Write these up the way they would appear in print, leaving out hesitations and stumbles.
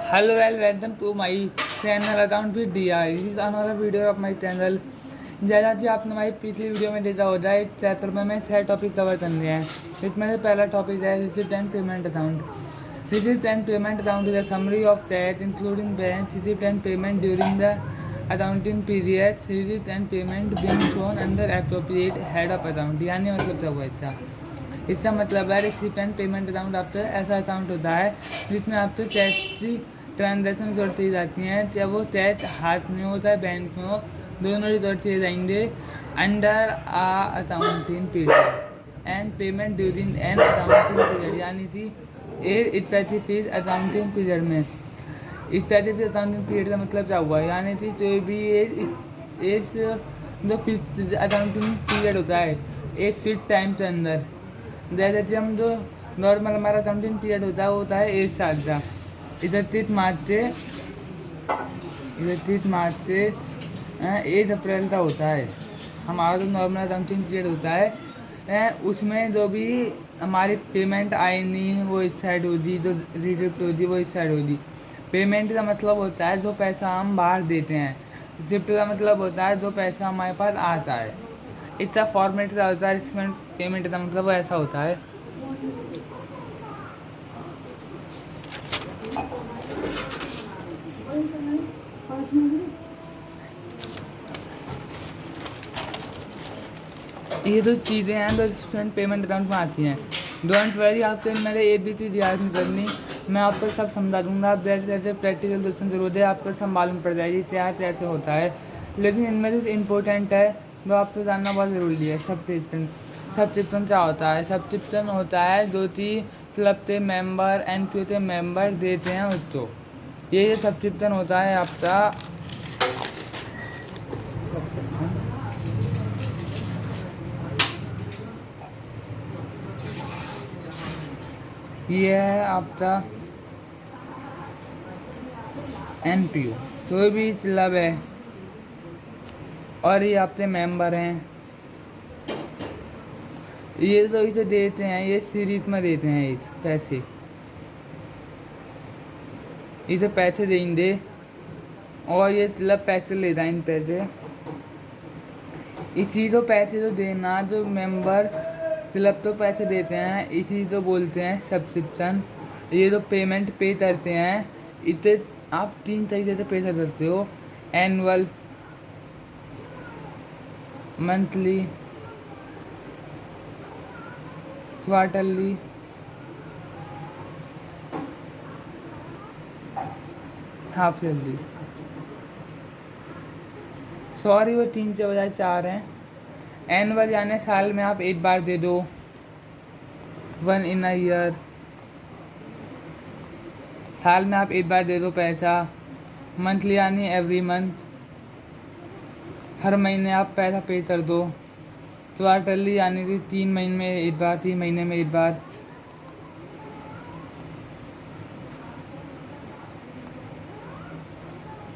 Hello and welcome to my channel account with DI. This is another video of my channel. जैसा कि आपने हमारी पिछली video में देखा होता है, इस चैप्टर में मैं 6 टॉपिक कवर करने हैं। इसमें से पहला टॉपिक है receipt and payment account. Receipt and payment account is a summary of that including balance, receipt and payment during the accounting period, receipt and payment being shown under appropriate head of account. यानी मतलब क्या हुआ इसका मतलब है receipt and payment account आपका ऐसा account होता है जिसमें आपके कैश की ट्रांजेक्शन रिजॉर्ट की जाती हैं, चाहे वो कैश हाथ में हो चाहे बैंक में हो, दोनों रिजॉर्ट किए जाएंगे under a accounting period and payment during an accounting period. यानी कि स्पेसिफिक अकाउंटिंग पीरियड में स्पेसिफिक अकाउंटिंग पीरियड का मतलब क्या हुआ, यानी कि कोई भी इस जो फिक्स अकाउंटिंग पीरियड होता है एक फिक्स टाइम के अंदर, जैसे कि हम जो नॉर्मल हमारा अकाउंटिंग पीरियड होता है वो होता है 1 साल का। 31 मार्च से 1 अप्रैल का होता है हमारा जो नॉर्मल अकाउंटिंग पीरियड होता है। उसमें जो भी हमारी पेमेंट आएगी वो इस साइड होगी, जो रिसिप्ट होगी वो इस साइड होगी। पेमेंट का मतलब होता है जो पैसा हम बाहर देते हैं, रिसिप्ट का मतलब होता है जो पैसा हमारे पास आता है। इसका फॉर्मेट क्या होता है, इसमें पेमेंट का मतलब ऐसा होता है। ये जो चीज़ें हैं जो स्टूडेंट पेमेंट अकाउंट में आती हैं, डोंट वरी, आपको मेरे ABC याद नहीं करनी, मैं आपको सब समझा दूंगा। आप जैसे जैसे प्रैक्टिकल क्वेश्चन जरूर है आपको सब मालूम पड़ जाएगी क्या कैसे होता है। लेकिन इनमें जो इम्पोर्टेंट है वो आपको जानना बहुत ज़रूरी है। सब्सक्रिप्शन क्या होता है? सब्सक्रिप्शन होता है जो कि क्लब के मेंबर NQ के मेंबर देते हैं उसको, ये सब्सक्रिप्शन होता है आपका। ये है आपका NPO, कोई भी क्लब है और ये आपके मेंबर हैं, ये तो इसे देते हैं, ये सीरीज में देते हैं ये पैसे, इसे पैसे देंगे और ये क्लब पैसे लेता है इन पैसे। इसी तो पैसे तो देना जो मेंबर क्लब तो पैसे देते हैं, इसी तो बोलते हैं सब्सक्रिप्शन। ये जो पेमेंट पे करते हैं इसे आप 3 तरीके से पे कर सकते हो, annual, monthly, quarterly, half yearly. Sorry वो 3 के बजाय 4 हैं। एनुअल यानी साल में आप एक बार दे दो, 1 इन अ ईयर, साल में आप एक बार दे दो पैसा। मंथली यानी एवरी मंथ, हर महीने आप पैसा पे कर दो। क्वार्टरली यानी कि 3 महीने में एक बार, 3 महीने में एक बार।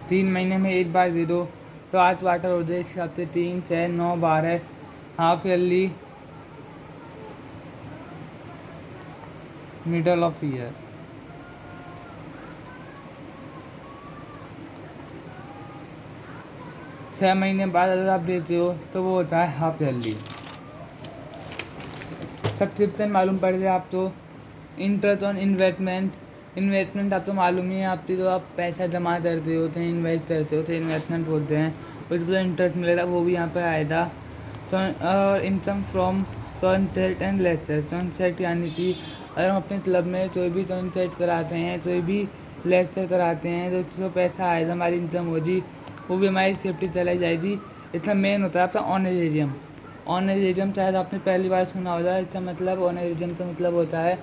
तीन महीने में एक बार दे दो तो 8 क्वार्टर हो जाए, इस हिसाब से 3, 6, 9, 12। Half yearly, middle of year. छः महीने बाद अगर आप देते हो तो वो होता है हाफ ईयरली। सब्सक्रिप्शन मालूम पड़ जाए आप तो। इंटरेस्ट ऑन इन्वेस्टमेंट आपको मालूम ही है, आपकी जो आप पैसा जमा करते हो तो इन्वेस्ट करते हो तो इन्वेस्टमेंट बोलते हैं, उस पर इंटरेस्ट मिलेगा वो भी यहाँ पर आएगा। तो और income from cone set and lecture. Cone set यानी कि अगर हम अपने क्लब में कोई भी कॉन्सेट कराते हैं, कोई भी लेक्चर कराते हैं तो पैसा आएगा, हमारी इनकम होगी, वो भी हमारी सेफ्टी चलाई जाएगी। इसका मेन होता है आपका ऑनरेरियम। ऑनरेरियम शायद आपने पहली बार सुना होगा। इसका मतलब ऑनरेरियम का मतलब होता है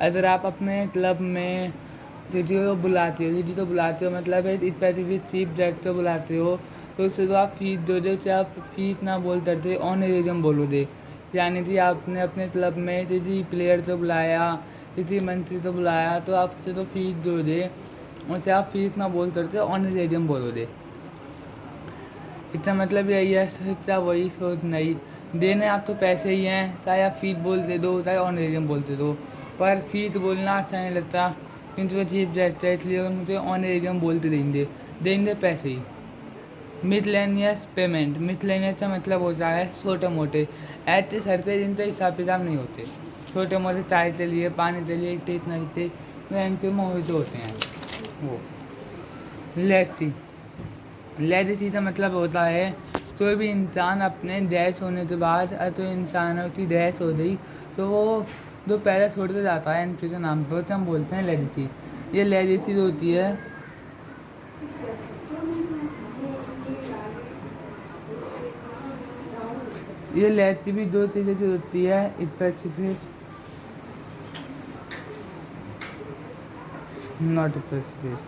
अगर आप अपने क्लब में दीदी को बुलाते हो मतलब इस स्पेसिफिक चीफ गेस्ट को बुलाते हो तो उससे तो आप फीस दो दे, उससे आप फीस ना बोल करते ऑनरेरियम बोलो दे। यानी कि आपने अपने क्लब में किसी प्लेयर को बुलाया, किसी मंत्री को बुलाया तो आपसे तो फीस दो दे, उससे आप फीस ना बोल करते ऑनरेरियम बोलो दे। इसका मतलब यही है, सच्चा वही सोच नहीं देने आप तो पैसे ही हैं, चाहे आप फीस बोलते दो चाहे ऑनरेरियम बोलते दो, पर फीस बोलना अच्छा नहीं लगता क्योंकि वो चीप जेट है, इसलिए उनके ऑन एरिया में बोलते देंगे पैसे ही। मिसलेनियस पेमेंट, मिसलेनियस का मतलब होता है छोटे मोटे, ऐसे शर्तें जिनसे हिसाब किताब नहीं होते, छोटे मोटे चाय के लिए, पानी के लिए, स्टेशनरी से, तो एंट्री में होते हैं वो। लेट्सी, लेगेसी का मतलब होता है कोई भी इंसान अपने डैश होने के बाद, तो इंसानों की डैश हो गई तो वो जो पहले छोड़ के जाता है एंट्री के नाम पर, तो हम बोलते हैं लेगेसी। ये लेगेसी होती है, ये लेगेसी भी दो चीज़ें की होती है, स्पेसिफिक नॉट स्पेसिफिक,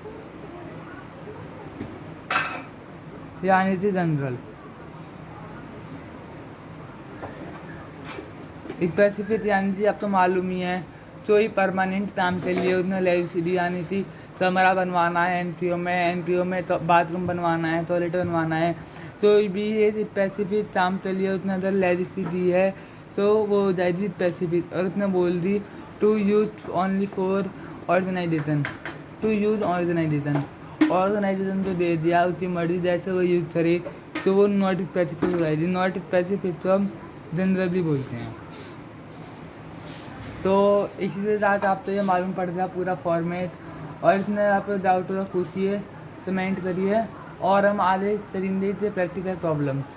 यानी कि जनरल। स्पेसिफिक यानी कि आपको मालूम ही है, कोई परमानेंट काम के लिए उसने लेगेसी यानी कि कमरा बनवाना है एनपीओ में तो बाथरूम बनवाना है, टॉयलेट बनवाना है, तो भी ये स्पेसिफिक काम के लिए उसने अगर लेगेसी दी है तो वो हो जाएगी स्पेसिफिक। और उसने बोल दी to use only for organisation, to use organisation, organisation को दे दिया, उसकी मर्जी जैसे वो यूज करे, तो वो नॉट स्पेसिफिक हो जाएगी। नॉट स्पेसिफिक तो हम जनरल भी बोलते हैं। तो इसी के साथ आपको ये मालूम पड़ गया पूरा फॉर्मेट, और इसमें आपको डाउट हो तो पूछिए, कमेंट करिए, और हम आगे चलेंगे प्रैक्टिकल प्रॉब्लम्स।